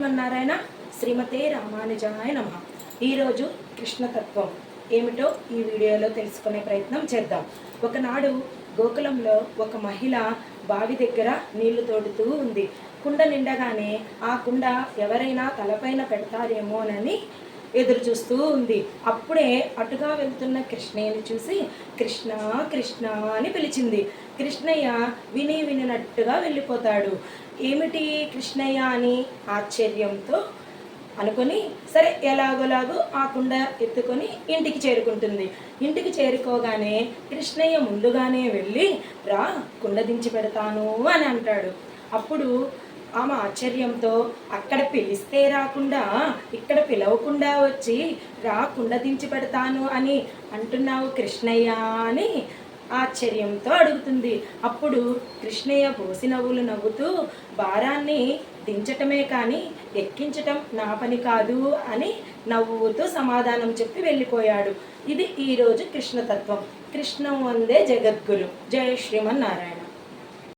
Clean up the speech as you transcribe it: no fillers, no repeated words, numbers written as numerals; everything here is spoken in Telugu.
నారాయణ శ్రీమతే రామానుజాయ నమః. ఈరోజు కృష్ణతత్వం ఏమిటో ఈ వీడియోలో తెలుసుకునే ప్రయత్నం చేద్దాం. ఒకనాడు గోకులంలో ఒక మహిళ బావి దగ్గర నీళ్లు తోడుతూ ఉంది. కుండ నిండగానే ఆ కుండ ఎవరైనా తలపైన పెడతారేమోనని ఎదురు చూస్తూ ఉంది. అప్పుడే అటుగా వెళ్తున్న కృష్ణయ్యని చూసి కృష్ణ కృష్ణ అని పిలిచింది. కృష్ణయ్య వినినట్టుగా వెళ్ళిపోతాడు. ఏమిటి కృష్ణయ్య అని ఆశ్చర్యంతో అనుకొని సరే ఎలాగోలాగో ఆ కుండ ఎత్తుకొని ఇంటికి చేరుకుంటుంది. ఇంటికి చేరుకోగానే కృష్ణయ్య ముందుగానే వెళ్ళి రా కుండ దించి పెడతాను అని అంటాడు. అప్పుడు ఆమె ఆశ్చర్యంతో అక్కడ పిలిస్తే రాకుండా ఇక్కడ పిలవకుండా వచ్చి రా కుండ దించి పెడతాను అని అంటున్నావు కృష్ణయ్య అని ఆశ్చర్యంతో అడుగుతుంది. అప్పుడు కృష్ణయ్య బోసి నవ్వులు నవ్వుతూ భారాన్ని దించటమే కానీ ఎక్కించటం నా పని కాదు అని నవ్వుతూ సమాధానం చెప్పి వెళ్ళిపోయాడు. ఇది ఈరోజు కృష్ణతత్వం. కృష్ణం వందే జగద్గురు. జయ శ్రీమన్నారాయణ.